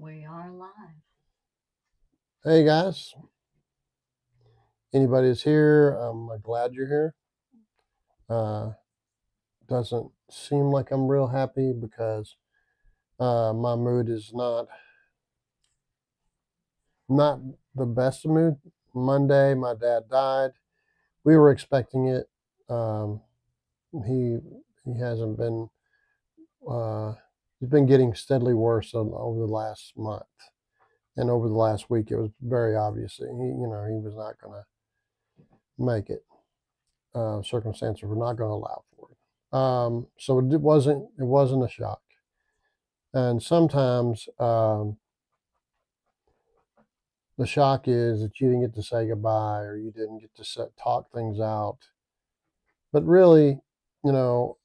We are live. Hey guys, anybody that's here, I'm glad you're here. Doesn't seem like I'm real happy because my mood is not the best of mood. Monday, my dad died. We were expecting it. Um, he hasn't been. Uh, he's been getting steadily worse over the last month, and over the last week, it was very obvious that he was not going to make it. Circumstances were not going to allow for it. So it wasn't a shock. And sometimes the shock is that you didn't get to say goodbye or you didn't get to talk things out. But really, you know,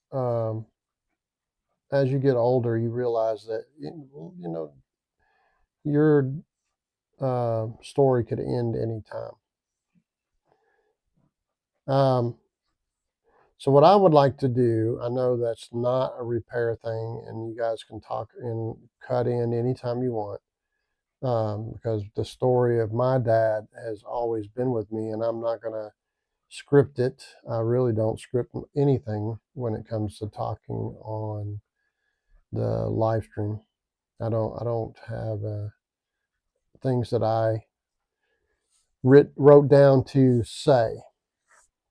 as you get older, you realize that your story could end any time. So what I would like to do, I know that's not a repair thing, and you guys can talk and cut in anytime you want. Because the story of my dad has always been with me, and I'm not going to script it. I really don't script anything when it comes to talking on the live stream. I don't have things that I wrote down to say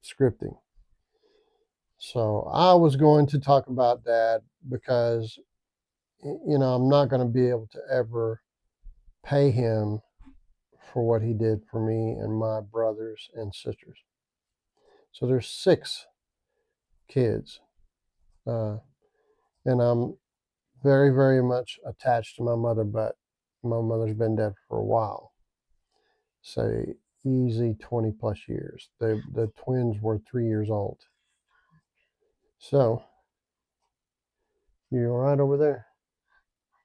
scripting. So I was going to talk about dad because I'm not going to be able to ever pay him for what he did for me and my brothers and sisters. So there's 6 kids, uh, and I'm very, very much attached to my mother, but my mother's been dead for a while, say easy 20 plus years. The twins were 3 years old. So you all right over there?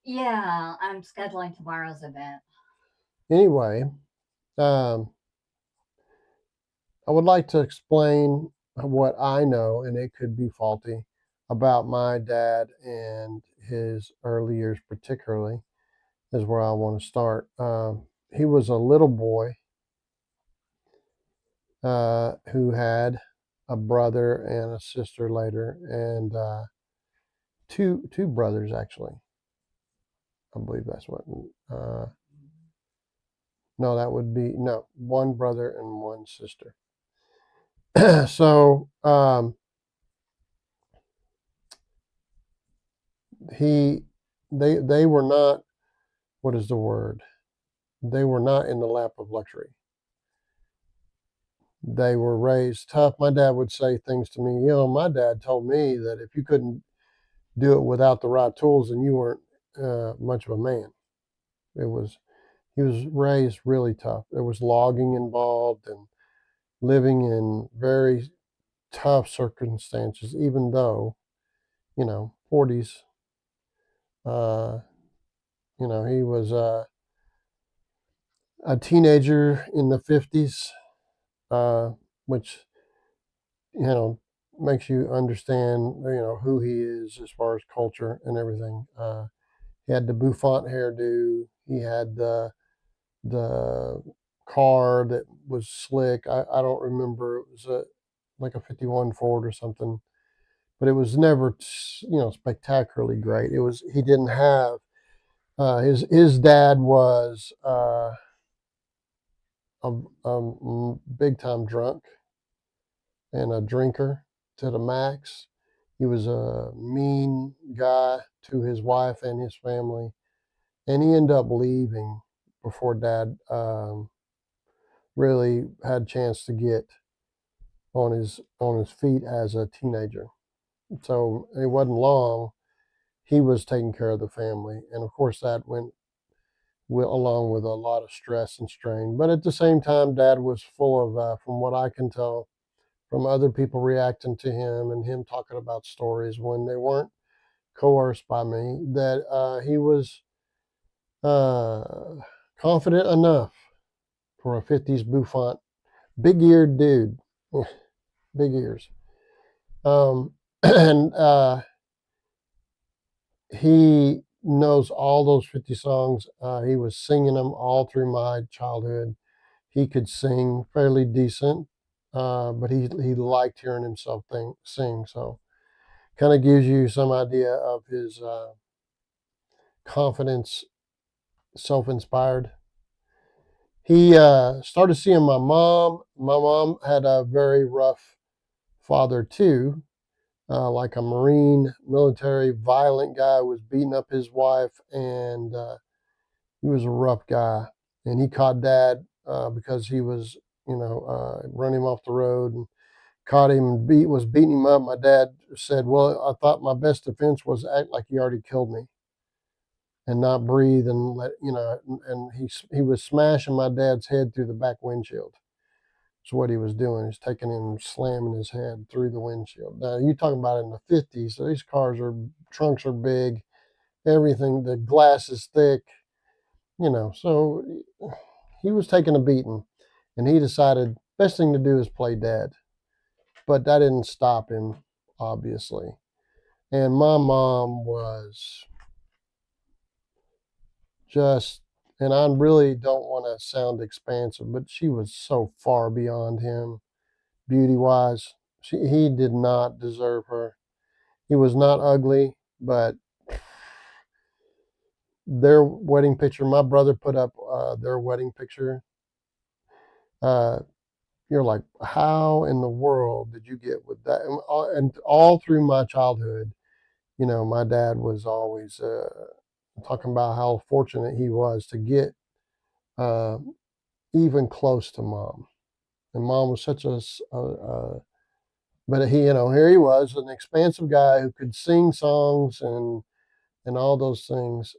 Yeah, I'm scheduling tomorrow's event. Anyway, um, I would like to explain what I know, and it could be faulty, about my dad and his early years, particularly, is where I want to start. He was a little boy who had a brother and a sister later, and two brothers actually. I believe that's what. No, that would be no, one brother and one sister. So he they were not, what is the word? They were not in the lap of luxury. They were raised tough. My dad would say things to me. My dad told me that if you couldn't do it without the right tools, then you weren't much of a man. It was He was raised really tough. There was logging involved and living in very tough circumstances, even though 40s. He was a teenager in the 50s, which you know makes you understand who he is as far as culture and everything. He had the bouffant hairdo. He had the car that was slick. I don't remember. It was like a 51 Ford or something, but it was never spectacularly great. He didn't have his dad was a big time drunk and a drinker to the max. He was a mean guy to his wife and his family, and he ended up leaving before dad really had a chance to get on his feet as a teenager. So it wasn't long. He was taking care of the family, and of course that went along with a lot of stress and strain. But at the same time, Dad was full of, from what I can tell, from other people reacting to him and him talking about stories when they weren't coerced by me, that he was uh, confident enough for a 50s bouffant, big eared dude, big ears. And he knows all those 50 songs. He was singing them all through my childhood. He could sing fairly decent, but he liked hearing himself sing. So kind of gives you some idea of his confidence, self-inspired. He started seeing my mom. My mom had a very rough father too, like a Marine, military, violent guy, was beating up his wife, and he was a rough guy. And he caught Dad because he was, running him off the road, and caught him and was beating him up. My dad said, "Well, I thought my best defense was act like he already killed me and not breathe and let And he was smashing my dad's head through the back windshield. That's what he was doing. He's taking him, slamming his head through the windshield. Now you talking about in the 50s. So these trunks are big, everything. The glass is thick, So he was taking a beating, and he decided best thing to do is play Dad. But that didn't stop him, obviously. And my mom was just, and I really don't want to sound expansive, but she was so far beyond him, beauty wise. He did not deserve her. He was not ugly, but their wedding picture, my brother put up their wedding picture. Uh, you're like, how in the world did you get with that? And all through my childhood, my dad was always talking about how fortunate he was to get uh, even close to Mom. And Mom was such but here he was, an expansive guy who could sing songs and all those things.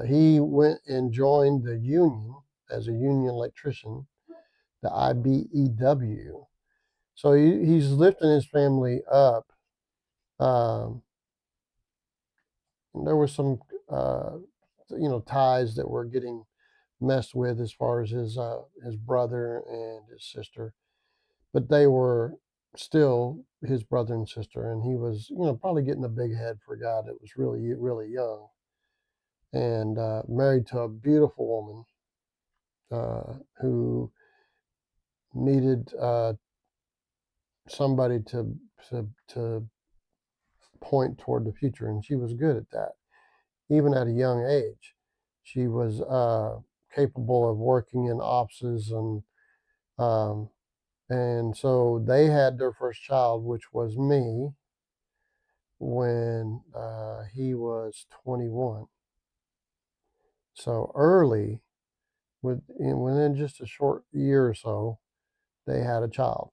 He went and joined the union as a union electrician, the IBEW. So he's lifting his family up. Um, there were some, ties that were getting messed with as far as his brother and his sister, but they were still his brother and sister, and he was, probably getting a big head for a guy that was really, really young, and married to a beautiful woman who needed somebody to point toward the future, and she was good at that, even at a young age. She was capable of working in offices, um, and so they had their first child, which was me, when he was 21. So early, within just a short year or so, they had a child.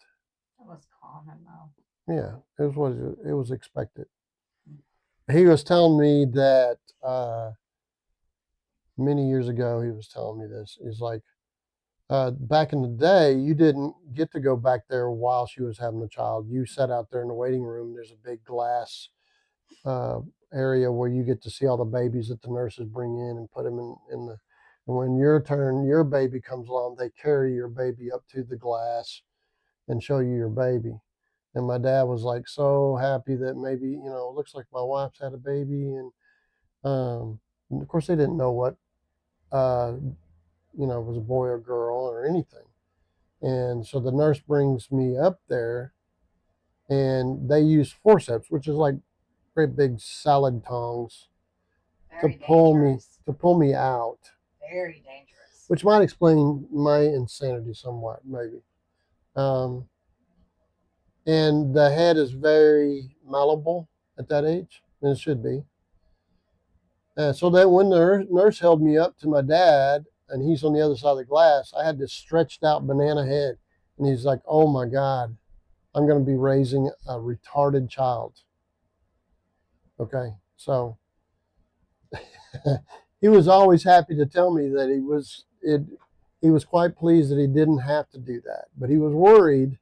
That was common though. Yeah, it was expected. He was telling me that many years ago. He was telling me this. He's like, back in the day, you didn't get to go back there while she was having a child. You sat out there in the waiting room. There's a big glass uh, area where you get to see all the babies that the nurses bring in and put them in the. And when your turn, your baby comes along, they carry your baby up to the glass and show you your baby. And my dad was like so happy that maybe, it looks like my wife's had a baby. And of course, they didn't know what, uh, it was a boy or girl or anything. And so the nurse brings me up there, and they use forceps, which is like great big salad tongs, Very dangerous. to pull me out, Very dangerous. which might explain my insanity somewhat, maybe. Um, and the head is very malleable at that age, and it should be. So that when the nurse held me up to my dad, and he's on the other side of the glass, I had this stretched out banana head, and he's like, "Oh my God, I'm going to be raising a retarded child." Okay, so he was always happy to tell me that he was quite pleased that he didn't have to do that, but he was worried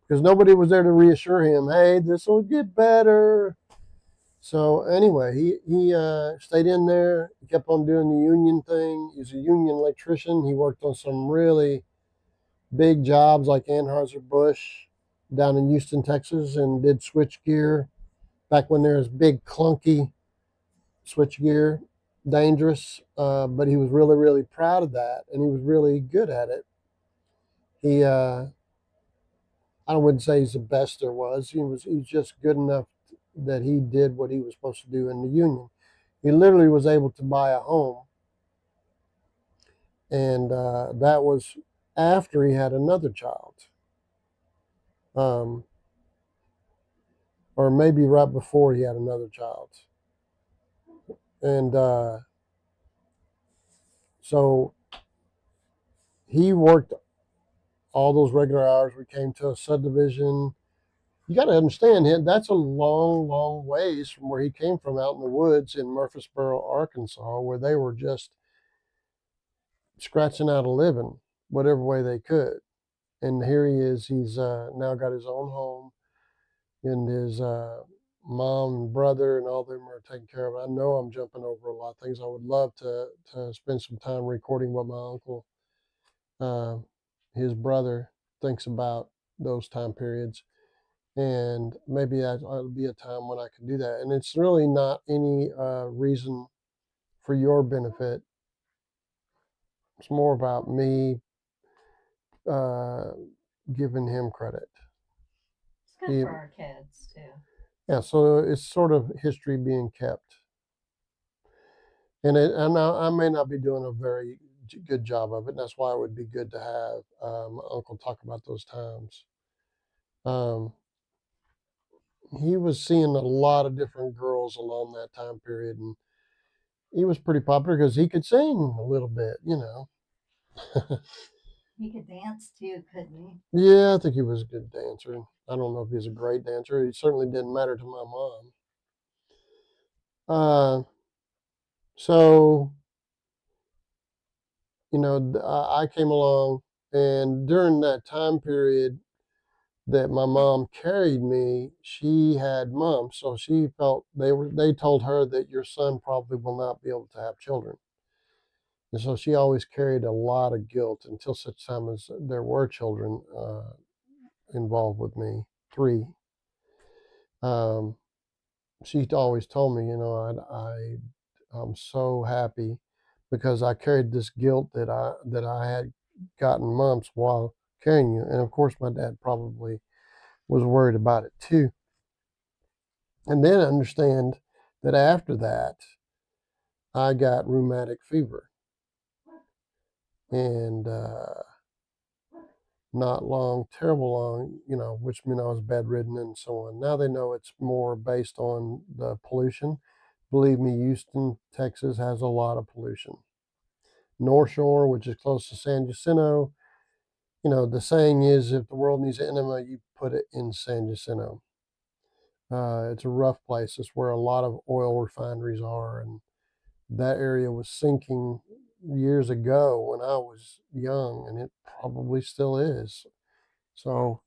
because nobody was there to reassure him, "Hey, this will get better." So anyway, he stayed in there. He kept on doing the union thing. He's a union electrician. He worked on some really big jobs like Anheuser-Busch down in Houston, Texas, and did switch gear back when there was big clunky switch gear. dangerous, but he was really, really proud of that, and he was really good at it. He, I wouldn't say he's the best there was. He was just good enough that he did what he was supposed to do in the union. He literally was able to buy a home, and that was after he had another child, um, or maybe right before he had another child, and so he worked all those regular hours. We came to a subdivision. You got to understand him. That's a long, long ways from where he came from, out in the woods in Murfreesboro, Arkansas, where they were just scratching out a living, whatever way they could. And here he is. He's now got his own home, and his mom and brother and all them are taken care of. I know I'm jumping over a lot of things. I would love to spend some time recording what my uncle, uh, his brother, thinks about those time periods. And maybe that'll be a time when I can do that. And it's really not any reason for your benefit. It's more about me uh, giving him credit. It's good He, for our kids too. yeah, so it's sort of history being kept. And I may not be doing a very good job of it. And that's why it would be good to have my uncle talk about those times. Um, he was seeing a lot of different girls along that time period, and he was pretty popular because he could sing a little bit, you know. He could dance too, couldn't Yeah, I think he was a good dancer. I don't know if he's a great dancer. He certainly didn't matter to my mom. Uh, so I came along, and during that time period that my mom carried me, she had mumps, so she felt they told her that your son probably will not be able to have children. And so she always carried a lot of guilt until such time as there were children involved with me, three. Um, she always told me, I'm so happy because I carried this guilt that I had gotten mumps while carrying you, and of course my dad probably was worried about it too. And then understand that after that, I got rheumatic fever, and not long, terrible long, which meant I was bedridden and so on. Now they know it's more based on the pollution. Believe me, Houston, Texas has a lot of pollution. North Shore, which is close to San Jacinto, the saying is if the world needs an enema, you put it in San Jacinto. It's a rough place. It's where a lot of oil refineries are, and that area was sinking years ago when I was young, and it probably still is. So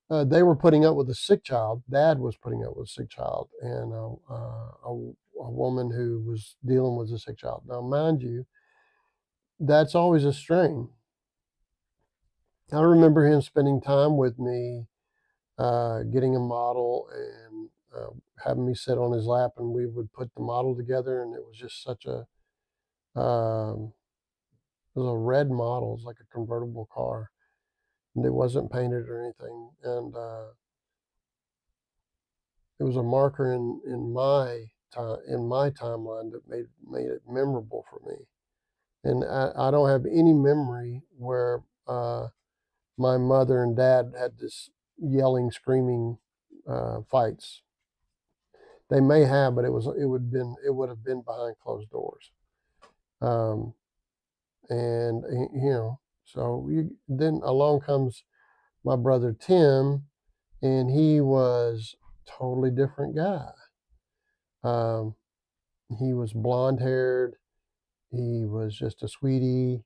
they were putting up with a sick child. Dad was putting up with a sick child, and a woman who was dealing with a sick child. Now, mind you, that's always a strain. I remember him spending time with me, getting a model and having me sit on his lap, and we would put the model together, and it was just such a it was a red model, it was like a convertible car, and it wasn't painted or anything, and it was a marker in my timeline that made it memorable for me. And I don't have any memory where my mother and dad had this yelling, screaming fights. They may have, but it would have been behind closed doors. Um, and so then along comes my brother Tim, and he was totally different guy. Um, he was blonde haired. He was just a sweetie.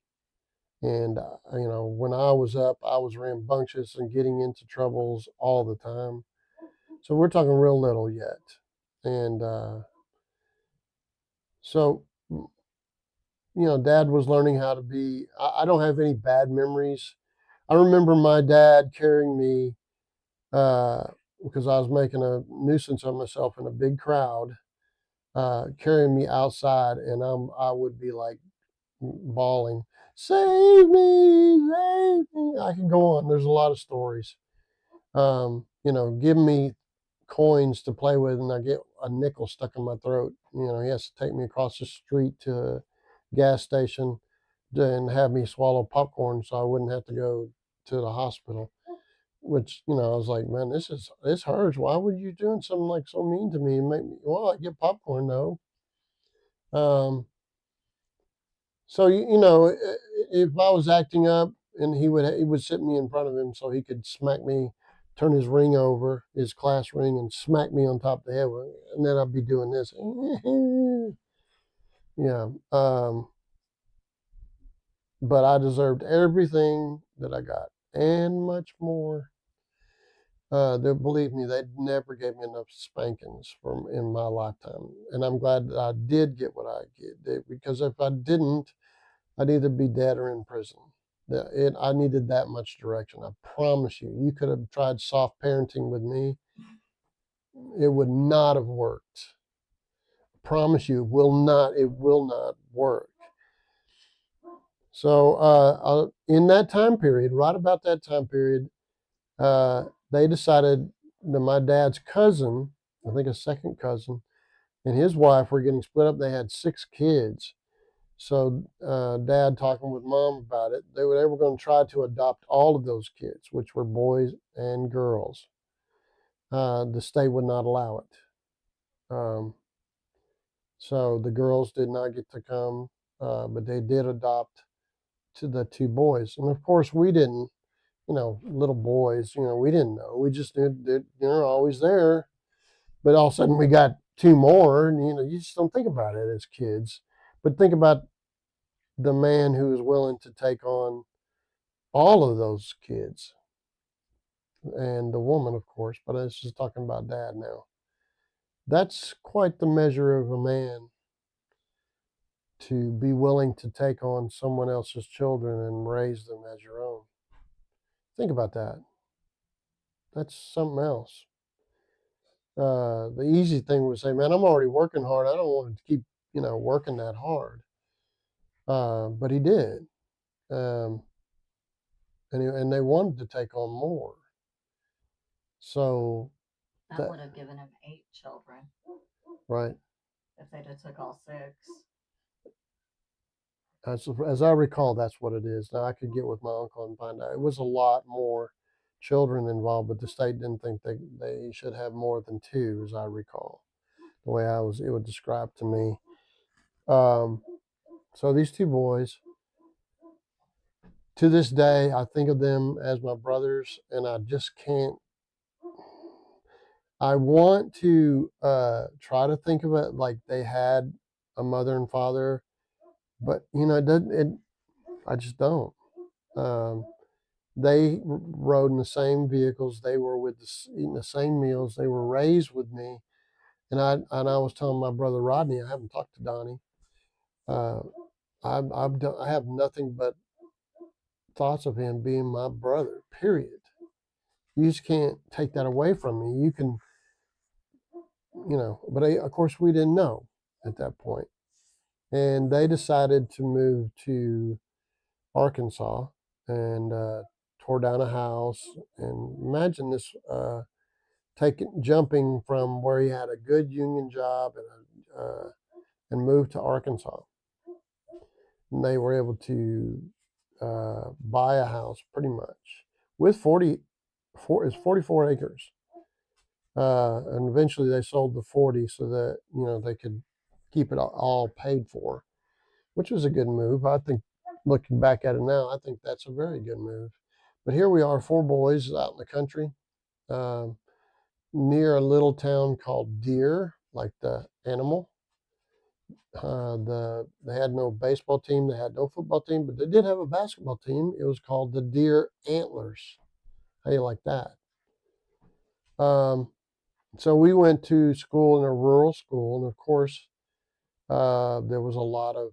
And, when I was up, I was rambunctious and getting into troubles all the time. So we're talking real little yet. And so, dad was learning how to be. I don't have any bad memories. I remember my dad carrying me because I was making a nuisance of myself in a big crowd. carrying me outside, and I would be like bawling, "Save me, save me!" I can go on. There's a lot of stories. Giving me coins to play with, and I get a nickel stuck in my throat. He has to take me across the street to a gas station and have me swallow popcorn so I wouldn't have to go to the hospital. Which I was like, man, this hurts. Why would you doing something like so mean to me and make me? Well, I get popcorn though. Um, so if I was acting up, and he would sit me in front of him so he could smack me, turn his ring over, his class ring, and smack me on top of the head, and then I'd be doing this. Yeah. But I deserved everything that I got and much more. Believe me, they never gave me enough spankings from in my lifetime, and I'm glad that I did get what I get. Because if I didn't, I'd either be dead or in prison. I needed that much direction. I promise you. You could have tried soft parenting with me; it would not have worked. I promise you, it will not. It will not work. So, in that time period, right about that time period, they decided that my dad's cousin, I think a second cousin, and his wife were getting split up. They had 6 kids. So dad talking with mom about it, they were going to try to adopt all of those kids, which were boys and girls. The state would not allow it. So the girls did not get to come, but they did adopt to the 2 boys. And of course, we didn't, little boys, we didn't know. We just knew that they're always there. But all of a sudden, we got 2 more, and you just don't think about it as kids. But think about the man who is willing to take on all of those kids, and the woman, of course, but I was just talking about dad now. That's quite the measure of a man, to be willing to take on someone else's children and raise them as your own. Think about that. That's something else. The easy thing was say, man, I'm already working hard. I don't want to keep, working that hard. But he did. Um, and they wanted to take on more. So, That would have given him 8 children right. if they'd have took all 6. As I recall, that's what it is. Now I could get with my uncle and find out. It was a lot more children involved, but the state didn't think they should have more than 2, as I recall. The way it was described to me. So these 2 boys, to this day, I think of them as my brothers, and I just can't. I want to try to think of it like they had a mother and father, but it doesn't. I just don't. They rode in the same vehicles. They were eating the same meals. They were raised with me, and I was telling my brother Rodney, I haven't talked to Donnie. Uh, I have nothing but thoughts of him being my brother. Period. You just can't take that away from me. You can, but of course we didn't know at that point, and they decided to move to Arkansas and tore down a house. And imagine this. Jumping from where he had a good union job and moved to Arkansas. And they were able to buy a house pretty much with 44 acres. And eventually they sold the 40 so that they could keep it all paid for, which was a good move. I think, looking back at it now, I think that's a very good move. But here we are, 4 boys out in the country. Near a little town called Deer, like the animal. They had no baseball team, they had no football team, but they did have a basketball team. It was called the Deer Antlers. How you like that? So we went to school in a rural school, and of course, there was a lot of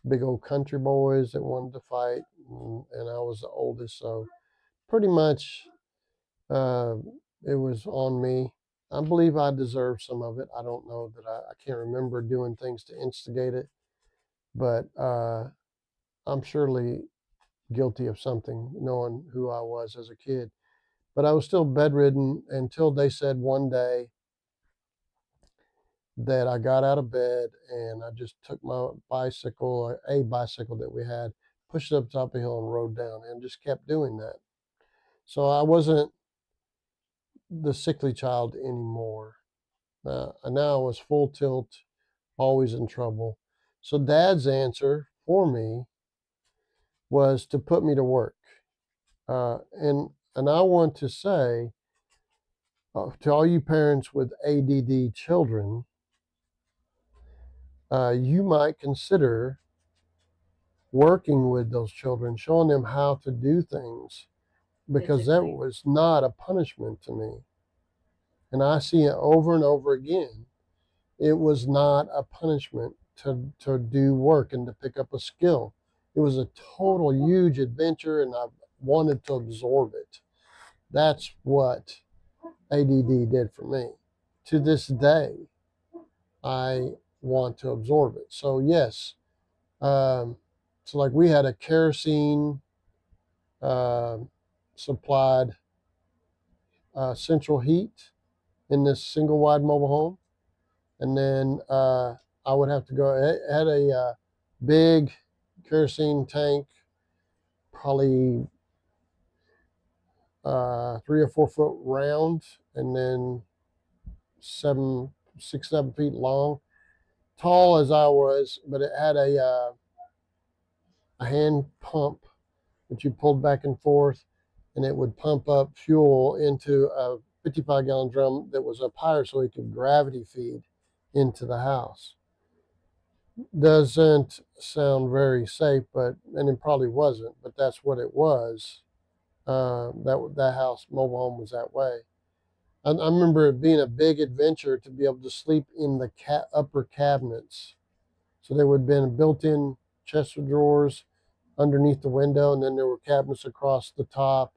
big old country boys that wanted to fight, and I was the oldest, so pretty much it was on me. I believe I deserve some of it. I don't know that I can't remember doing things to instigate it, but I'm surely guilty of something, knowing who I was as a kid. But I was still bedridden until they said one day that I got out of bed and I just took my bicycle, a bicycle that we had, pushed it up top of the hill and rode down, and just kept doing that. So I wasn't the sickly child anymore. And now I was full tilt, always in trouble. So Dad's answer for me was to put me to work. And I want to say to all you parents with ADD children, you might consider working with those children, showing them how to do things, because that Physically. was not a punishment to me. And I see it over and over again. It was not a punishment to do work and to pick up a skill. It was a total huge adventure, and I wanted to absorb it. That's what ADD did for me. To this day, I want to absorb it. So, yes, so like we had a kerosene uh, supplied central heat in this single wide mobile home. And then I would have to go, it had a big kerosene tank, probably 3 or 4 foot round, and then 6, 7 feet long, tall as I was, but it had a hand pump that you pulled back and forth, and it would pump up fuel into a 55-gallon drum that was up higher so it could gravity feed into the house. Doesn't sound very safe, and it probably wasn't, but that's what it was. That house mobile home was that way. I remember it being a big adventure to be able to sleep in the upper cabinets. So there would have been a built-in chest of drawers underneath the window, and then there were cabinets across the top.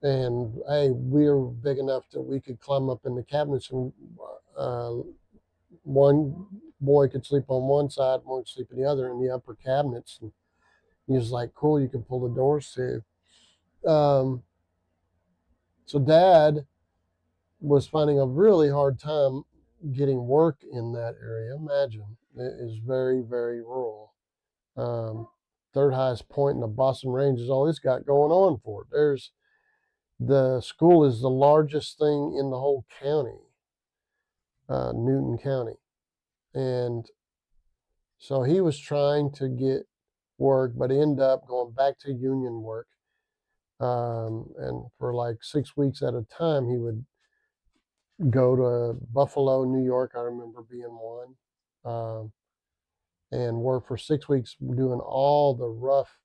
And hey, we were big enough that we could climb up in the cabinets, and uh, one boy could sleep on one side, one could sleep in the other in the upper cabinets. And he was like, cool, you can pull the doors too. So Dad was finding a really hard time getting work in that area. Imagine, it is very, very rural. Um, Third highest point in the Boston Range is all it's got going on for it. The school is the largest thing in the whole county, Newton County. And so he was trying to get work, but he ended up going back to union work. And for like 6 weeks at a time, he would go to Buffalo, New York. I remember being one, um, and work for 6 weeks doing all the rough,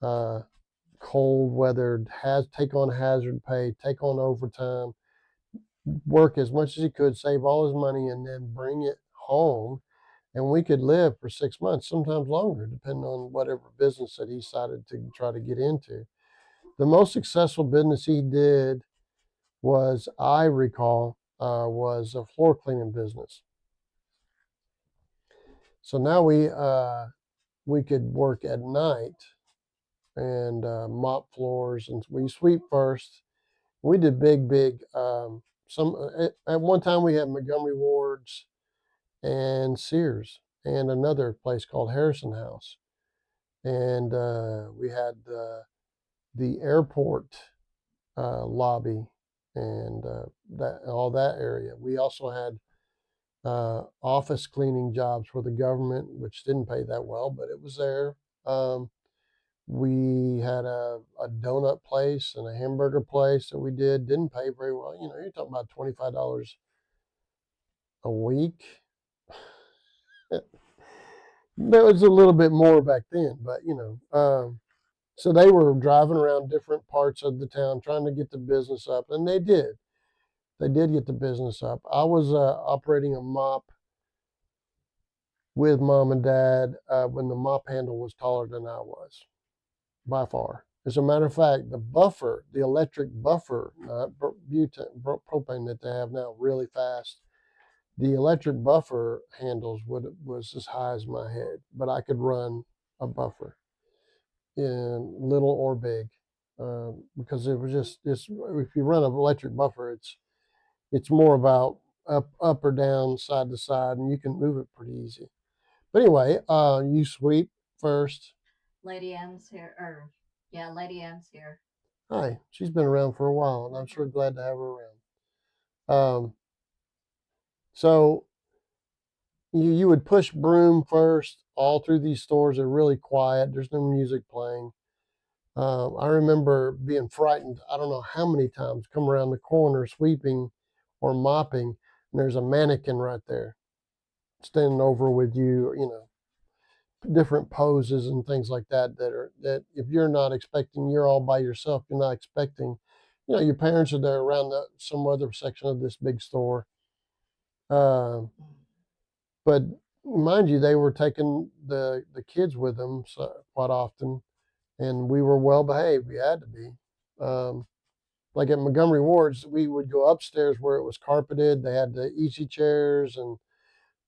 uh, cold weathered, take on hazard pay, take on overtime, work as much as he could, save all his money, and then bring it home. And we could live for 6 months, sometimes longer, depending on whatever business that he decided to try to get into. The most successful business he did was, I recall, was a floor cleaning business. So now we could work at night and mop floors, and we sweep first. We did big. Some at one time we had Montgomery Wards and Sears and another place called Harrison House, and we had the airport lobby and that all that area. We also had office cleaning jobs for the government, which didn't pay that well, but it was there. Um, we had a donut place and a hamburger place that we didn't pay very well. You know, you're talking about $25 a week. That was a little bit more back then, but so they were driving around different parts of the town trying to get the business up, and they did. They did get the business up. I was operating a mop with Mom and Dad when the mop handle was taller than I was, by far. As a matter of fact, the buffer, the electric buffer, not propane that they have now, really fast. The electric buffer handles was as high as my head, but I could run a buffer in little or big, because it was just if you run an electric buffer, it's more about up or down, side to side, and you can move it pretty easy. But anyway, you sweep first. Lady M's here, or yeah, Lady M's here. Hi, she's been around for a while, and I'm sure glad to have her around. So you would push broom first all through these stores. They're really quiet. There's no music playing. I remember being frightened. I don't know how many times come around the corner sweeping or mopping, and there's a mannequin right there standing over with you. You know, different poses and things like that that if you're not expecting, you're all by yourself. You're not expecting. You know, your parents are there around some other section of this big store. But mind you, they were taking the kids with them quite often, and we were well behaved. We had to be. Um, like at Montgomery Wards, we would go upstairs where it was carpeted. They had the easy chairs and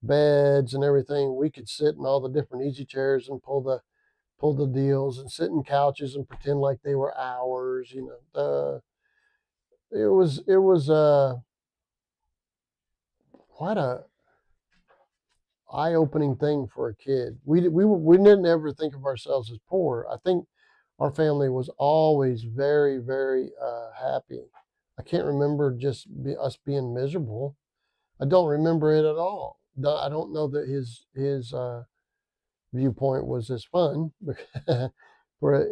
beds and everything. We could sit in all the different easy chairs and pull the deals and sit in couches and pretend like they were ours. You know, it was quite a eye-opening thing for a kid. We didn't ever think of ourselves as poor. I think our family was always very, very happy. I can't remember us being miserable. I don't remember it at all. I don't know that his viewpoint was as fun, for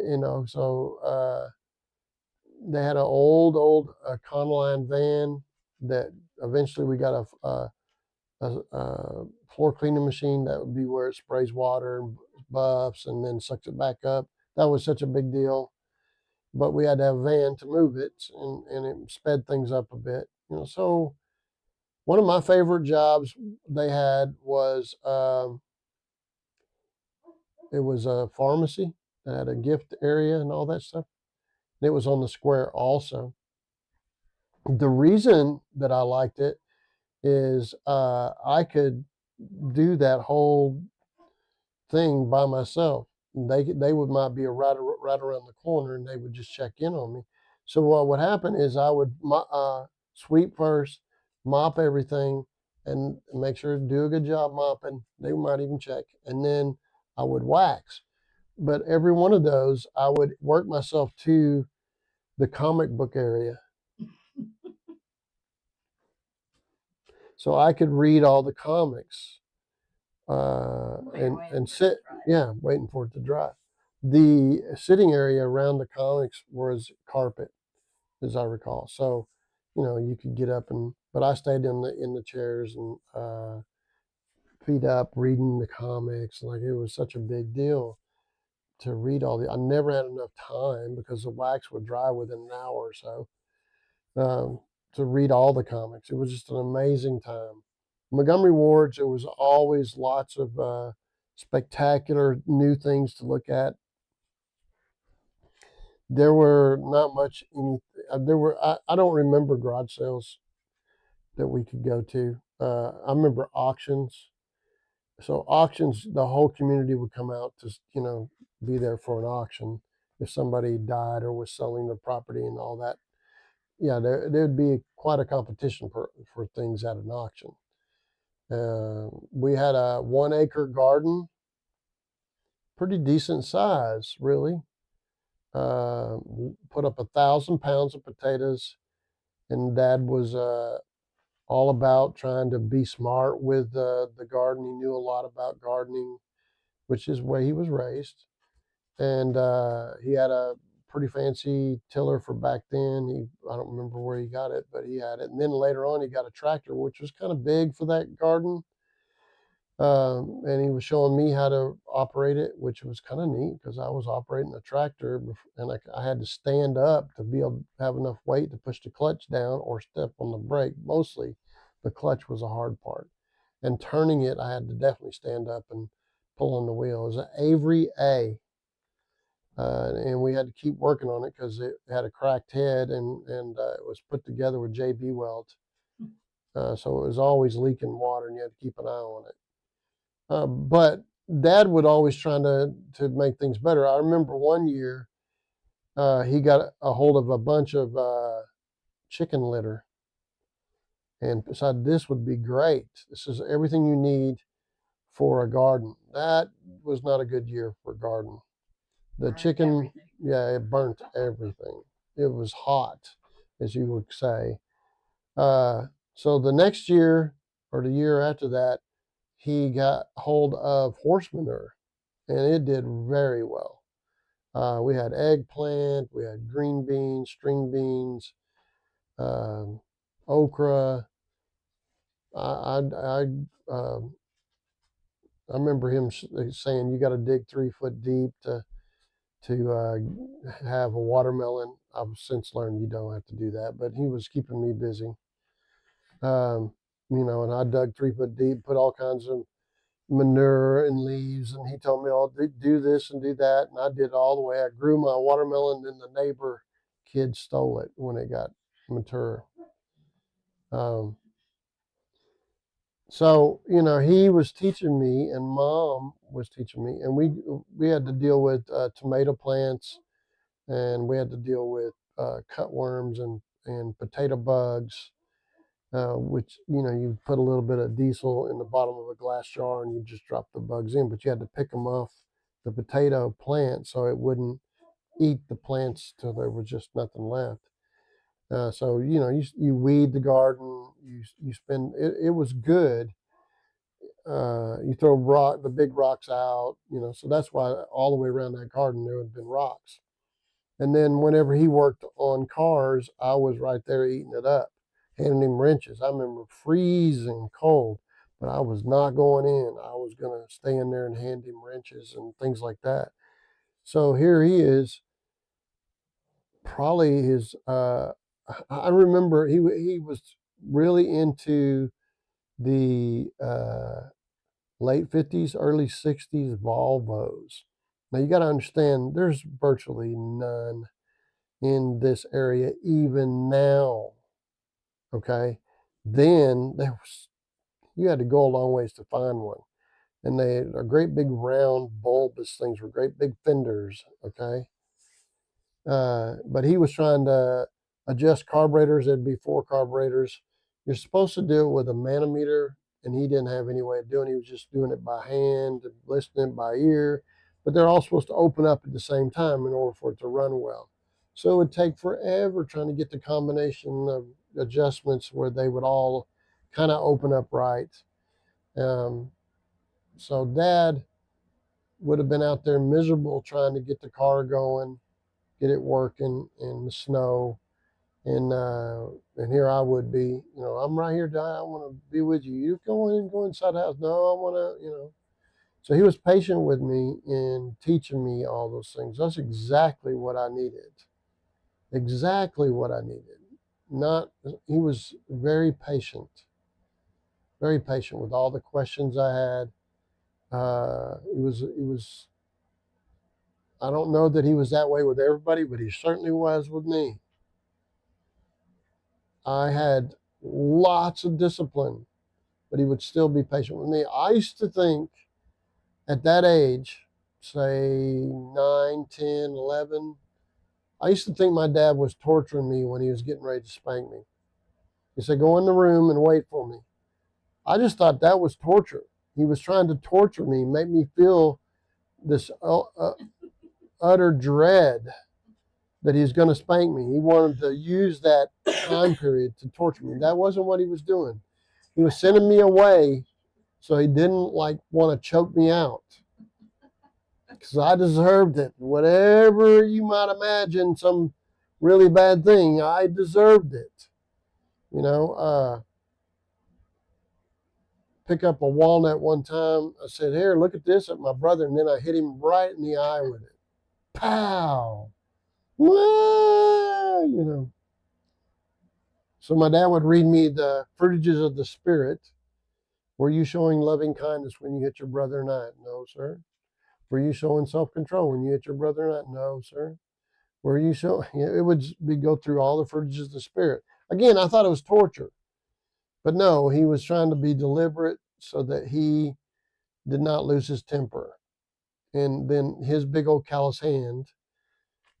So they had an old Econoline van that eventually we got a floor cleaning machine. That would be where it sprays water and buffs and then sucks it back up. That was such a big deal, but we had to have a van to move it, and it sped things up a bit. So one of my favorite jobs they had was it was a pharmacy that had a gift area and all that stuff. And it was on the square also. The reason that I liked it is I could do that whole thing by myself. They would might be right around the corner, and they would just check in on me. So what would happen is I would sweep first, mop everything, and make sure to do a good job mopping. They might even check, and then I would wax. But every one of those, I would work myself to the comic book area, so I could read all the comics and sit, yeah, waiting for it to dry. The sitting area around the comics was carpet, as I recall. So, you could get up but I stayed in the chairs and feet up, reading the comics. Like, it was such a big deal to read I never had enough time because the wax would dry within an hour or so, um, to read all the comics. It was just an amazing time. Montgomery Wards, there was always lots of spectacular new things to look at. There were not much I don't remember garage sales that we could go to. I remember auctions. So auctions, the whole community would come out to be there for an auction if somebody died or was selling their property and all that. Yeah, there'd be quite a competition for things at an auction. We had a 1 acre garden, pretty decent size, really. Put up 1,000 pounds of potatoes, and Dad was all about trying to be smart with the garden. He knew a lot about gardening, which is the way he was raised. And he had a pretty fancy tiller for back then. I don't remember where he got it, but he had it. And then later on, he got a tractor, which was kind of big for that garden. And he was showing me how to operate it, which was kind of neat because I was operating a tractor, and I had to stand up to be able to have enough weight to push the clutch down or step on the brake. Mostly the clutch was a hard part. And turning it, I had to definitely stand up and pull on the wheel. It was an Avery A. and we had to keep working on it because it had a cracked head and it was put together with JB Weld. So it was always leaking water, and you had to keep an eye on it. But Dad would always try to make things better. I remember one year he got a hold of a bunch of chicken litter and decided this would be great. This is everything you need for a garden. That was not a good year for a garden. The Burnt chicken, everything. yeah, it burnt everything. It was hot, as you would say. So the next year or the year after that, he got hold of horse manure, and it did very well. We had eggplant, we had green beans, string beans, um, okra. I remember him saying you got to dig 3 foot deep to have a watermelon. I've since learned you don't have to do that, but he was keeping me busy. Um, and I dug 3 foot deep, put all kinds of manure and leaves, and he told me, "Oh, do this and do that," and I did it all the way. I grew my watermelon, and the neighbor kid stole it when it got mature. Um, so he was teaching me, and Mom was teaching me, and we had to deal with tomato plants, and we had to deal with cutworms and potato bugs, which you put a little bit of diesel in the bottom of a glass jar and you just drop the bugs in, but you had to pick them off the potato plant so it wouldn't eat the plants till there was just nothing left. So you weed the garden, you spend it was good. You throw the big rocks out, so that's why all the way around that garden there had been rocks. And then whenever he worked on cars, I was right there eating it up, handing him wrenches. I remember freezing cold, but I was not going in. I was going to stay in there and hand him wrenches and things like that. So here he is, probably I remember he was really into the late 50s, early 60s Volvos. Now you got to understand, there's virtually none in this area even now. Okay, then you had to go a long ways to find one, and they are great big round bulbous things with great big fenders. Okay, but he was trying to adjust carburetors. There'd be 4 carburetors. You're supposed to do it with a manometer, and he didn't have any way of doing it. He was just doing it by hand, listening by ear. But they're all supposed to open up at the same time in order for it to run well. So it would take forever trying to get the combination of adjustments where they would all kind of open up right. Um, so Dad would have been out there miserable trying to get the car going, get it working in the snow. And here I would be, I'm right here, Di. I want to be with you. You go inside the house. No, I want to. So he was patient with me in teaching me all those things. That's exactly what I needed. Exactly what I needed. Not He was very patient with all the questions I had. He was. I don't know that he was that way with everybody, but he certainly was with me. I had lots of discipline, but he would still be patient with me. I used to think at that age, say 9, 10, 11, I used to think my dad was torturing me when he was getting ready to spank me. He said, "Go in the room and wait for me." I just thought that was torture. He was trying to torture me, make me feel this utter dread that he's going to spank me. He wanted to use that time period to torture me. That wasn't what he was doing. He was sending me away so he didn't want to choke me out, because I deserved it. Whatever you might imagine, some really bad thing, I deserved it. Pick up a walnut one time. I said, "Here, look at this," at my brother, and then I hit him right in the eye with it. Pow! Wah! So my dad would read me the fruitages of the Spirit. Were you showing loving kindness when you hit your brother or not? No, sir. Were you showing self-control when you hit your brother? Not, no, sir. Were you showing? It would be go through all the fruits of the spirit. Again, I thought it was torture, but no, he was trying to be deliberate so that he did not lose his temper. And then his big old callous hand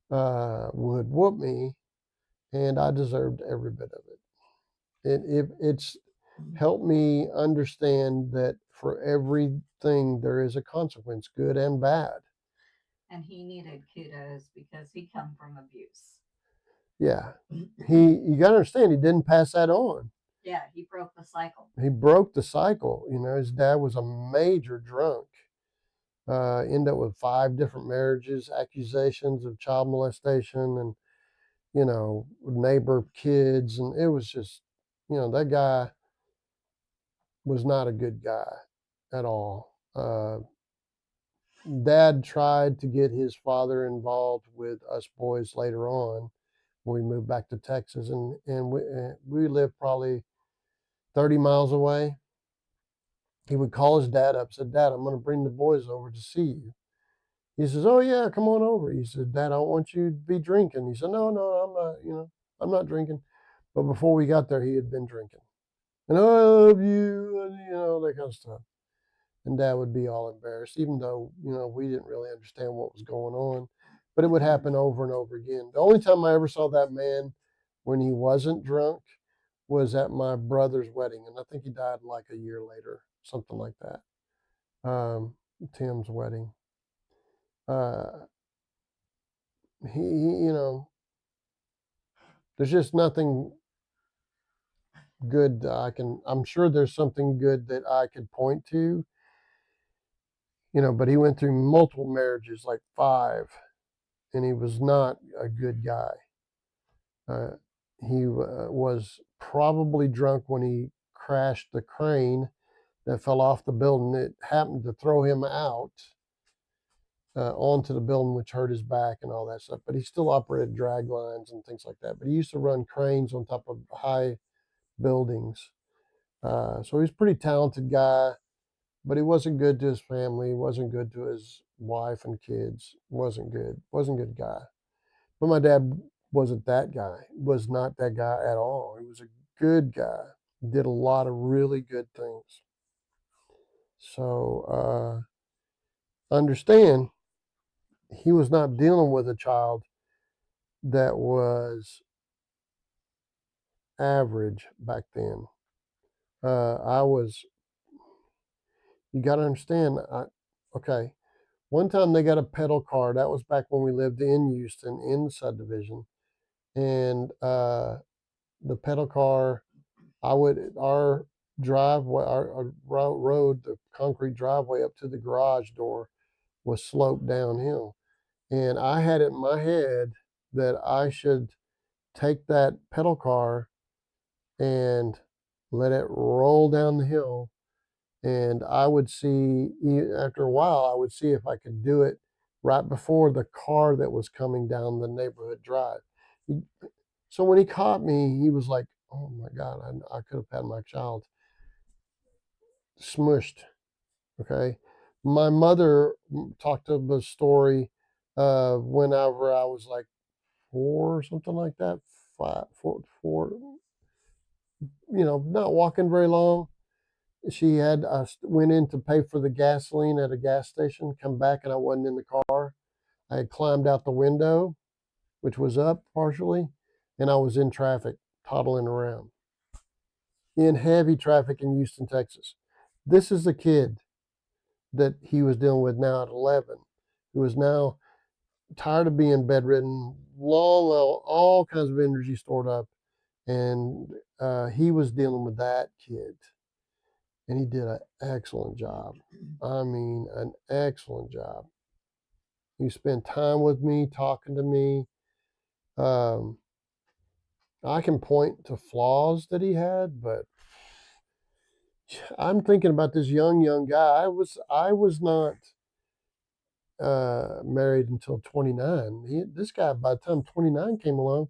would whoop me, and I deserved every bit of it. It's helped me understand that for everything there is a consequence, good and bad. And he needed kudos because he come from abuse. Yeah, you got to understand, he didn't pass that on. Yeah, he broke the cycle. He broke the cycle. You know, his dad was a major drunk. Ended up with 5 different marriages, accusations of child molestation, and neighbor kids, and it was just, that guy was not a good guy at all. Dad tried to get his father involved with us boys later on when we moved back to Texas, and we lived probably 30 miles away. He would call his dad up, said, "Dad, I'm going to bring the boys over to see you." He says, "Oh yeah, come on over." He said, "Dad, I don't want you to be drinking." He said, "No, no, I'm not. I'm not drinking." But before we got there, he had been drinking, and I love you, and that kind of stuff. And Dad would be all embarrassed, even though we didn't really understand what was going on. But it would happen over and over again. The only time I ever saw that man when he wasn't drunk was at my brother's wedding, and I think he died like a year later, something like that. Tim's wedding. Uh, there's just nothing good that I'm sure there's something good that I could point to, but he went through multiple marriages, like 5, and he was not a good guy. He was probably drunk when he crashed the crane that fell off the building. It happened to throw him out onto the building, which hurt his back and all that stuff. But he still operated drag lines and things like that. But he used to run cranes on top of high buildings. So he's a pretty talented guy, but he wasn't good to his family. He wasn't good to his wife and kids. Wasn't good. Wasn't a good guy. But my dad wasn't that guy. Was not that guy at all. He was a good guy. Did a lot of really good things. So understand, he was not dealing with a child that was average back then. You got to understand, okay, one time they got a pedal car. That was back when we lived in Houston in the subdivision. And the pedal car, our driveway, our road, the concrete driveway up to the garage door was sloped downhill. And I had it in my head that I should take that pedal car and let it roll down the hill. And I would see, after a while, I would see if I could do it right before the car that was coming down the neighborhood drive. So when he caught me, he was like, "Oh my God, I could have had my child smushed." Okay. My mother talked of a story whenever I was like 4 or something like that, 5, 4, 4, not walking very long. She had went in to pay for the gasoline at a gas station, come back, and I wasn't in the car. I had climbed out the window, which was up partially, and I was in traffic, toddling around in heavy traffic in Houston, Texas. This is the kid that he was dealing with now at 11, who is now tired of being bedridden, all kinds of energy stored up, and he was dealing with that kid, and he did an excellent job. I mean, an excellent job. He spent time with me, talking to me. Um, I can point to flaws that he had, but I'm thinking about this young guy. I was not married until 29. This guy, by the time 29 came along,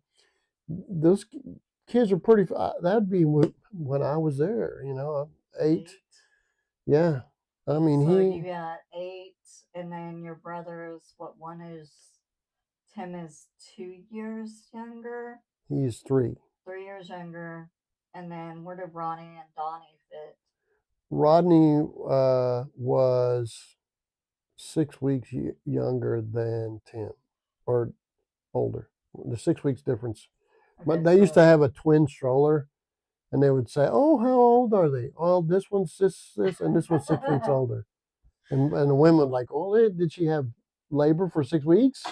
those kids are pretty. That'd be when I was there. 8. Yeah, I mean So you got 8 And then your brothers, what one is, Tim is 2 years younger, He's 3. 3 years younger. And then where did Ronnie and Donnie fit? Rodney was 6 weeks younger than Tim, or older. The 6 weeks difference. Okay, But they used to so have a twin stroller, and they would say, "Oh, how old are they? Well, this one's this, and this one's 6 weeks older." And the women would like, "Oh, did she have labor for 6 weeks?"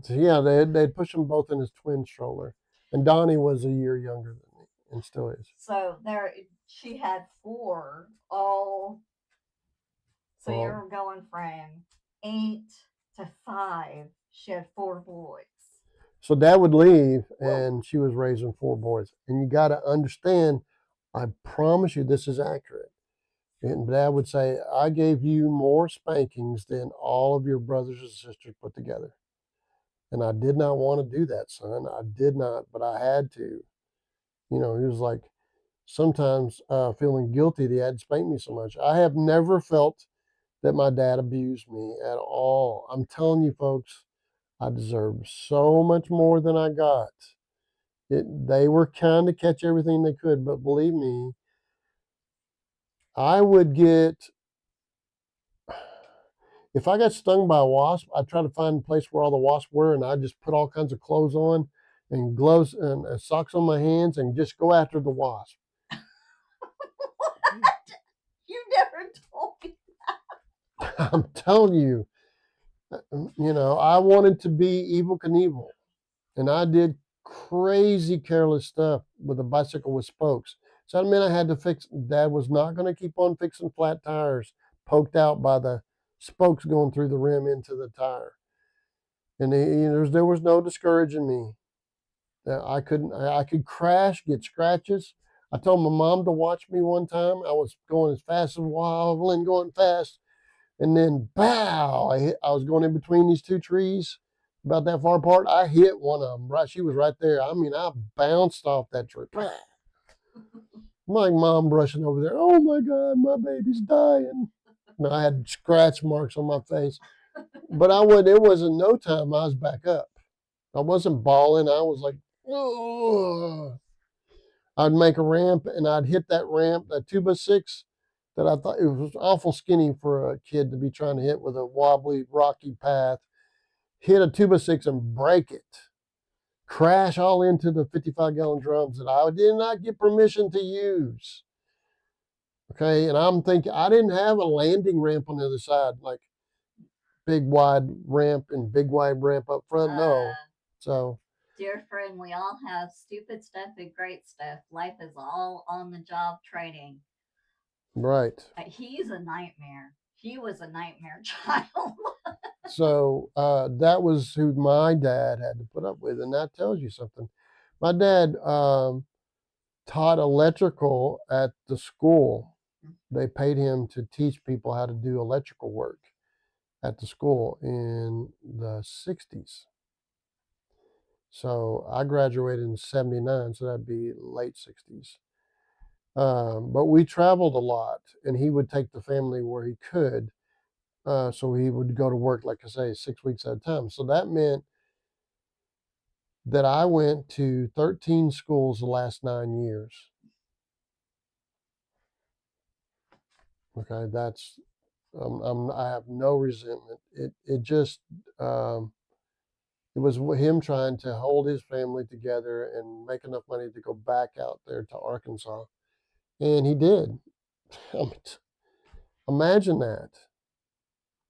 So yeah, they'd push them both in his twin stroller, and Donnie was a year younger than me, and still is. so there she had four all. So Oh, you're going from 8 to 5. She had 4 boys. so Dad would leave, and she was raising 4 boys. And you got to understand, I promise you, this is accurate. And Dad would say, "I gave you more spankings than all of your brothers and sisters put together." And I did not want to do that, son. I did not, but I had to. He was like sometimes feeling guilty that he had to spank me so much. I have never felt that my dad abused me at all. I'm telling you, folks, I deserved so much more than I got. They were trying to catch everything they could, but believe me, I would get, if I got stung by a wasp, I'd try to find a place where all the wasps were, and I'd just put all kinds of clothes on and gloves and socks on my hands and just go after the wasp. What? You never told me. I'm telling you, I wanted to be Evil Knievel, and I did crazy careless stuff with a bicycle with spokes. So that meant I had to fix. Dad was not going to keep on fixing flat tires poked out by the spokes going through the rim into the tire. And there was no discouraging me. I couldn't. I could crash, get scratches. I told my mom to watch me one time. I was going as fast as wobbling, going fast, and then bow! I was going in between these two trees, about that far apart. I hit one of them. Right, she was right there. I mean, I bounced off that tree. My mom brushing over there. Oh my God, my baby's dying. And I had scratch marks on my face, but it wasn't no time. I was back up. I wasn't bawling. I was like, oh. I'd make a ramp and I'd hit that ramp, that 2x6 that I thought it was awful skinny for a kid to be trying to hit with a wobbly, rocky path. Hit a 2x6 and break it. Crash all into the 55-gallon drums that I did not get permission to use. Okay, and I'm thinking I didn't have a landing ramp on the other side, like big wide ramp and big wide ramp up front. No. So Dear friend, we all have stupid stuff and great stuff. Life is all on the job training. right. He's a nightmare. He was a nightmare child. So that was who my dad had to put up with, and that tells you something. My dad taught electrical at the school. They paid him to teach people how to do electrical work at the school in the 60s. So I graduated in 79, so that'd be late 60s. But we traveled a lot, and he would take the family where he could. So he would go to work, like I say, 6 weeks at a time. So that meant that I went to 13 schools the last 9 years. Okay, that's I have no resentment. It just it was him trying to hold his family together and make enough money to go back out there to Arkansas, and he did. I mean, imagine that.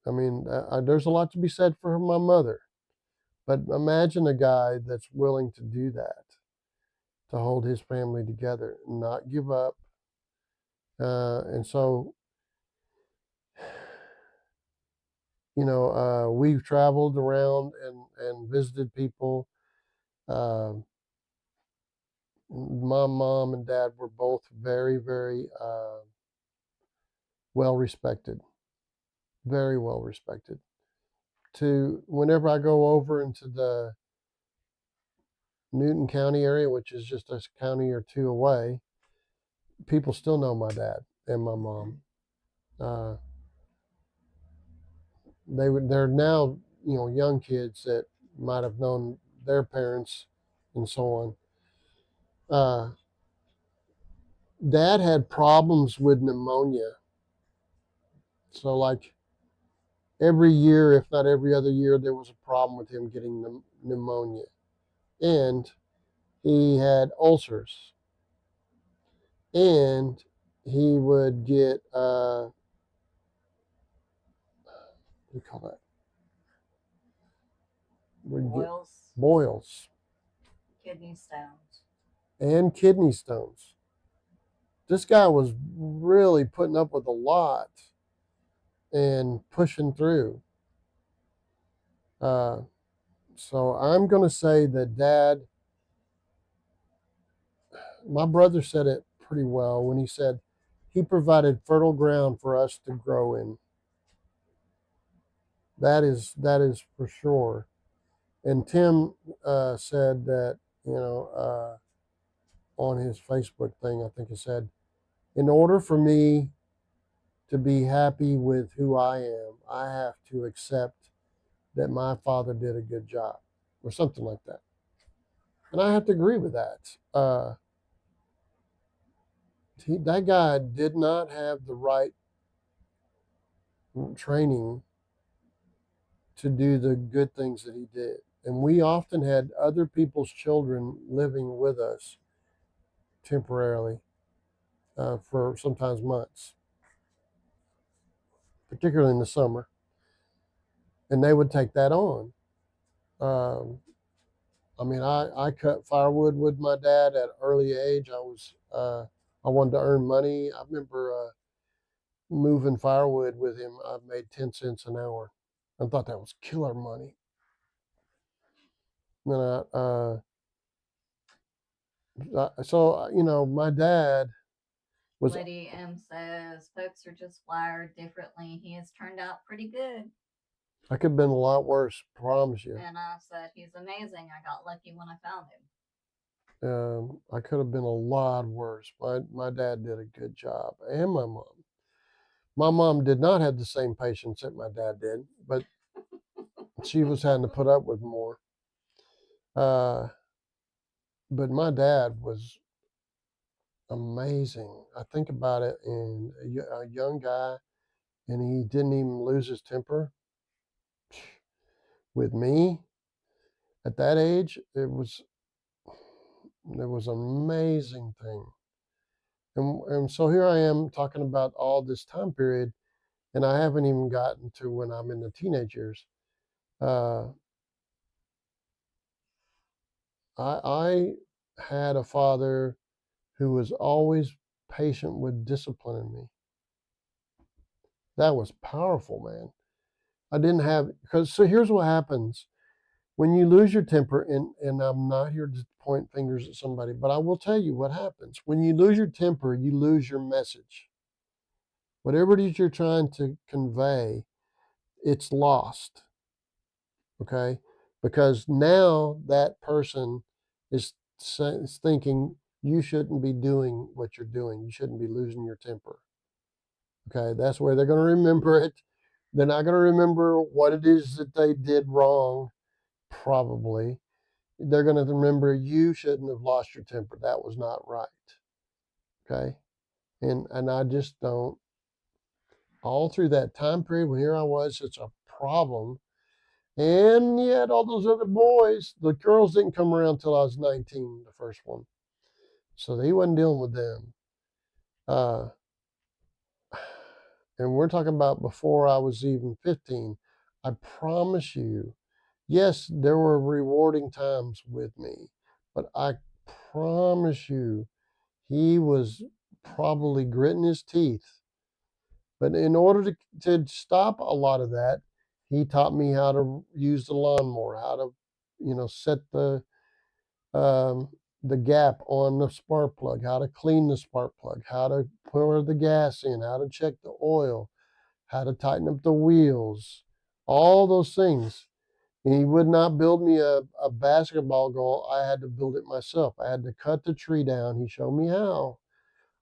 I mean, there's a lot to be said for my mother, but imagine a guy that's willing to do that, to hold his family together, and not give up. And so, we've traveled around and visited people. My mom and dad were both very, very well respected, very well respected. To whenever I go over into the Newton County area, which is just a county or two away, people still know my dad and my mom. Uh, they're now, young kids that might have known their parents and so on. Dad had problems with pneumonia. So, like, every year, if not every other year, there was a problem with him getting pneumonia. And he had ulcers. And he would get, what do you call that? Boils, Boils kidney stones. and kidney stones. This guy was really putting up with a lot and pushing through. So I'm going to say that Dad, my brother said it pretty well when he said he provided fertile ground for us to grow in. That is for sure. And Tim said that, on his Facebook thing, I think he said, in order for me to be happy with who I am, I have to accept that my father did a good job, or something like that. And I have to agree with that. That guy did not have the right training to do the good things that he did. And we often had other people's children living with us temporarily for sometimes months, particularly in the summer. And they would take that on. I cut firewood with my dad at an early age. I wanted to earn money. I remember moving firewood with him. I made 10 cents an hour. I thought that was killer money. And my dad was. Lady M says folks are just wired differently. He has turned out pretty good. I could have been a lot worse, promise you. And I said, he's amazing. I got lucky when I found him. I could have been a lot worse. My dad did a good job, and my mom. My mom did not have the same patience that my dad did, but she was having to put up with more. But my dad was amazing. I think about it, and a young guy, and he didn't even lose his temper. With me at that age, it was an amazing thing. And so here I am talking about all this time period, and I haven't even gotten to when I'm in the teenage years. I had a father who was always patient with disciplining me. That was powerful, man. I didn't have, because so here's what happens when you lose your temper, and I'm not here to point fingers at somebody, but I will tell you what happens. When you lose your temper, you lose your message. Whatever it is you're trying to convey, it's lost. Okay? Because now that person is thinking you shouldn't be doing what you're doing. You shouldn't be losing your temper. Okay? That's where they're going to remember it. They're not going to remember what it is that they did wrong, probably. They're going to remember you shouldn't have lost your temper. That was not right. Okay? And I just don't. All through that time period when here I was, it's a problem. And yet all those other boys, the girls didn't come around till I was 19, the first one. So he wasn't dealing with them. And we're talking about before I was even 15. I promise you, yes, there were rewarding times with me, but I promise you, he was probably gritting his teeth. But in order to stop a lot of that, he taught me how to use the lawnmower, how to, set the gap on the spark plug, how to clean the spark plug, how to pour the gas in, how to check the oil, how to tighten up the wheels, all those things. And he would not build me a basketball goal. I had to build it myself. I had to cut the tree down. He showed me how.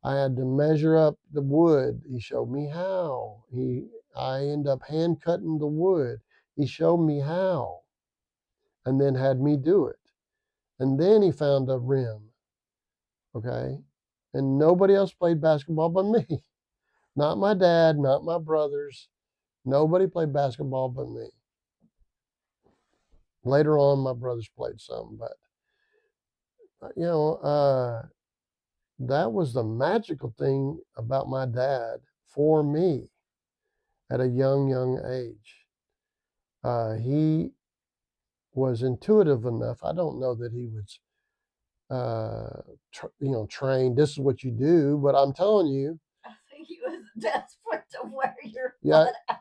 I had to measure up the wood. He showed me how. I end up hand cutting the wood. He showed me how and then had me do it. And then he found a rim. Okay. And nobody else played basketball but me. Not my dad, not my brothers. Nobody played basketball but me. Later on, my brothers played some, but that was the magical thing about my dad for me at a young age. He was intuitive enough. I don't know that he was, trained. This is what you do, but I'm telling you, I think he was desperate to wear your yeah, butt out.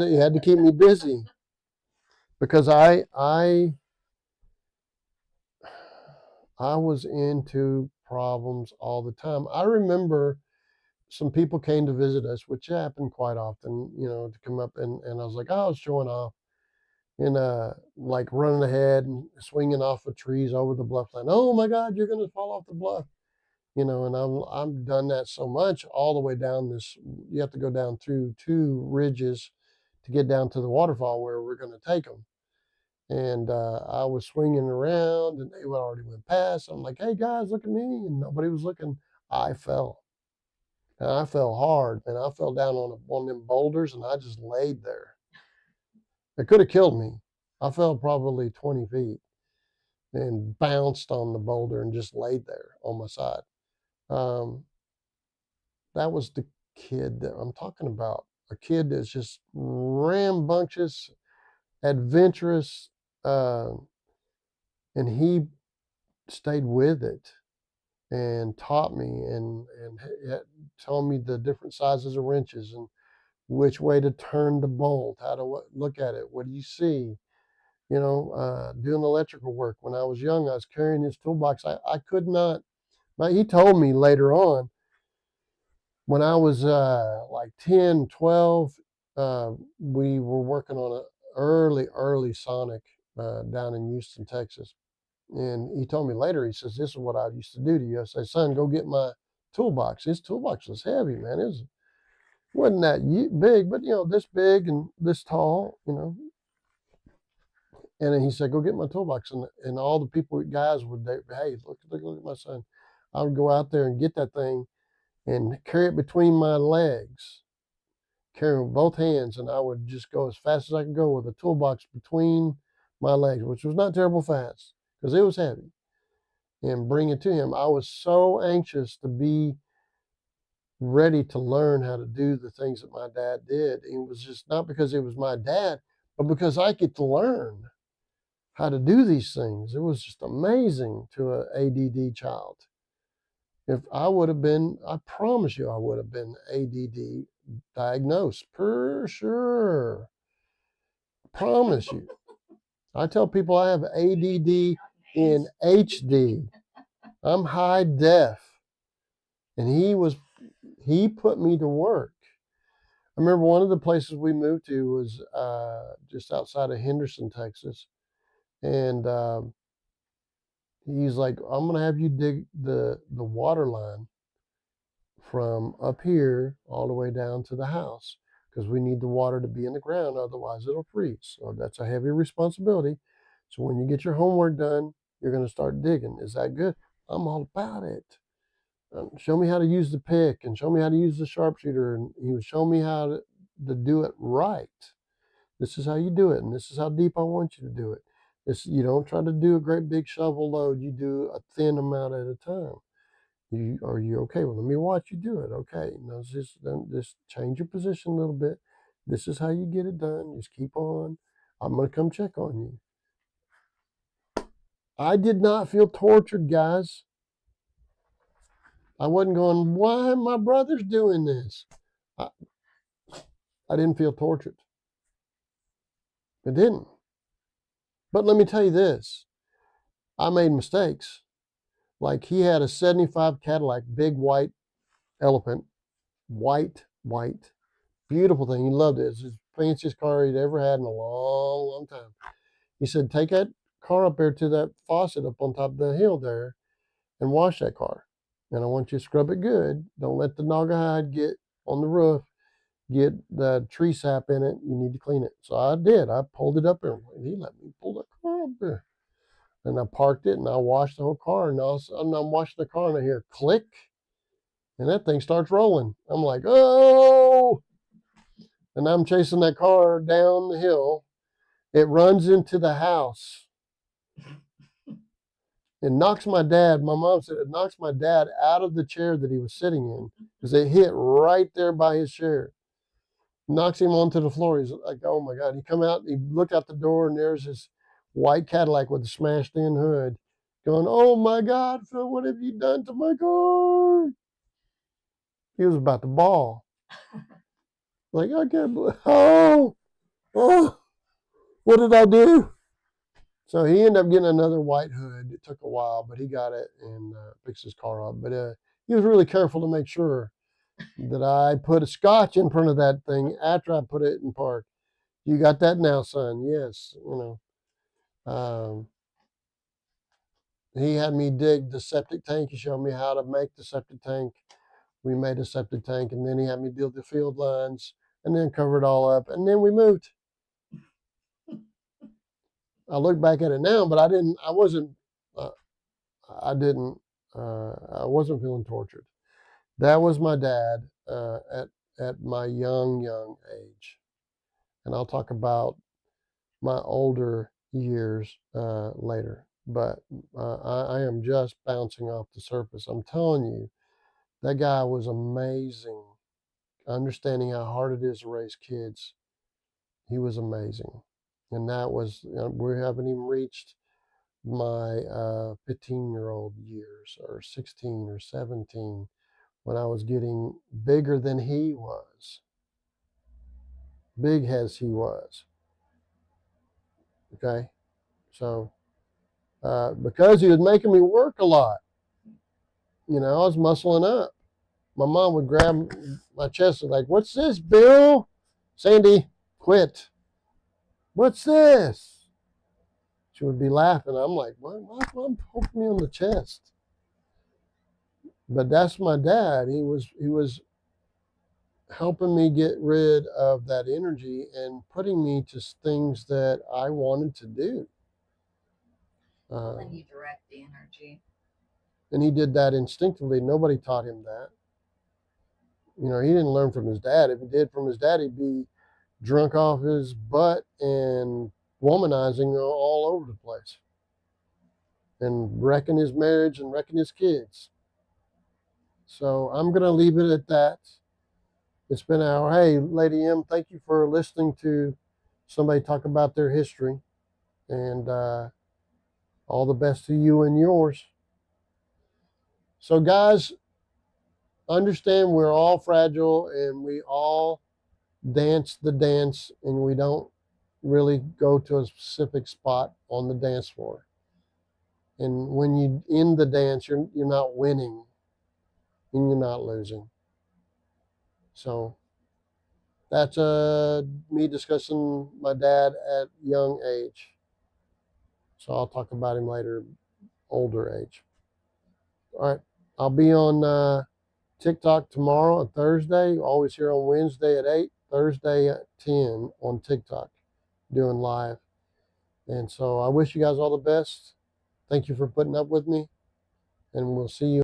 you had to keep me busy because I was into problems all the time. I remember some people came to visit us, which happened quite often, to come up and I was like, I was showing off and like running ahead and swinging off of trees over the bluff line. Oh my God, you're gonna fall off the bluff, and I'm done that so much all the way down this. You have to go down through two ridges to get down to the waterfall where we're gonna take them. And I was swinging around, and they already went past. I'm like, "Hey guys, look at me!" And nobody was looking. I fell, and I fell hard, and I fell down on one of them boulders, and I just laid there. It could have killed me. I fell probably 20 feet and bounced on the boulder and just laid there on my side. Um, that was the kid that I'm talking about. A kid that's just rambunctious, adventurous, uh, and he stayed with it and taught me and told me the different sizes of wrenches and which way to turn the bolt, how to look at it, what do you see, doing electrical work. When I was young, I was carrying his toolbox. I could not, but he told me later on when I was like 10, 12, we were working on an early Sonic down in Houston, Texas. And he told me later, he says, this is what I used to do to you. I said, son, go get my toolbox. His toolbox was heavy, man. Wasn't that big, but, this big and this tall, And then he said, go get my toolbox. And all the people, guys would, hey, look at my son. I would go out there and get that thing and carry it between my legs, carry it with both hands. And I would just go as fast as I could go with a toolbox between my legs, which was not terrible fast because it was heavy, and bring it to him. I was so anxious to be ready to learn how to do the things that my dad did. It was just not because it was my dad, but because I get to learn how to do these things. It was just amazing to an ADD child. If I would have been, I promise you, I would have been ADD diagnosed for sure. Promise you. I tell people I have ADD in HD. I'm high def. And he put me to work. I remember one of the places we moved to was just outside of Henderson, Texas. And he's like, I'm going to have you dig the water line from up here all the way down to the house because we need the water to be in the ground. Otherwise, it'll freeze. So that's a heavy responsibility. So when you get your homework done, you're going to start digging. Is that good? I'm all about it. Show me how to use the pick and show me how to use the sharpshooter. And he would show me how to do it right. This is how you do it. And this is how deep I want you to do it. You don't try to do a great big shovel load. You do a thin amount at a time. Are you okay? Well, let me watch you do it. Okay. Now just change your position a little bit. This is how you get it done. Just keep on. I'm going to come check on you. I did not feel tortured, guys. I wasn't going, why are my brothers doing this? I didn't feel tortured. It didn't. But let me tell you this. I made mistakes. Like he had a 75 Cadillac, big white elephant, white, beautiful thing. He loved it. It's the fanciest car he'd ever had in a long time. He said, take that car up there to that faucet up on top of the hill there and wash that car. And I want you to scrub it good. Don't let the naugahyde get on the roof. get the tree sap in it. You need to clean it. So I did. I pulled it up there. He let me pull the car up there. And I parked it and I washed the whole car. And all of a sudden I'm washing the car and I hear click and that thing starts rolling. I'm like, oh! And I'm chasing that car down the hill. It runs into the house. It knocks my dad. My mom said it knocks my dad out of the chair that he was sitting in because it hit right there by his chair. Knocks him onto the floor. He's like, oh my God. He come out, he looked out the door, and there's this white Cadillac with a smashed in hood going, oh my God, Phil, what have you done to my car? He was about to bawl. Like, I can't believe, oh, what did I do? So he ended up getting another white hood. It took a while, but he got it and fixed his car up. But he was really careful to make sure that I put a scotch in front of that thing after I put it in park. You got that now, son? Yes. He had me dig the septic tank. He showed me how to make the septic tank. We made a septic tank, and then he had me build the field lines, and then cover it all up, and then we moved. I look back at it now, but I wasn't feeling tortured. That was my dad at my young age, and I'll talk about my older years later. But I am just bouncing off the surface. I'm telling you, that guy was amazing. Understanding how hard it is to raise kids, he was amazing. And that was, we haven't even reached my 15-year-old years or 16 or 17 when I was getting bigger than he was, big as he was. Okay. So, because he was making me work a lot, I was muscling up. My mom would grab my chest and like, what's this, Bill? Sandy, quit. What's this? She would be laughing. I'm like, why mom poking me on the chest? But that's my dad. He was helping me get rid of that energy and putting me to things that I wanted to do. Then you direct the energy. And he did that instinctively. Nobody taught him that. He didn't learn from his dad. If he did from his dad, he'd be drunk off his butt and womanizing all over the place and wrecking his marriage and wrecking his kids. So I'm going to leave it at that. It's been an hour. Hey, Lady M, thank you for listening to somebody talk about their history. And all the best to you and yours. So, guys, understand we're all fragile and we all dance the dance, and we don't really go to a specific spot on the dance floor. And when you end the dance, you're not winning and you're not losing. So that's me discussing my dad at young age. So I'll talk about him later, older age. All right. I'll be on TikTok tomorrow and Thursday. Always here on Wednesday at 8, Thursday at 10 on TikTok, doing live. And so I wish you guys all the best. Thank you for putting up with me, and we'll see you.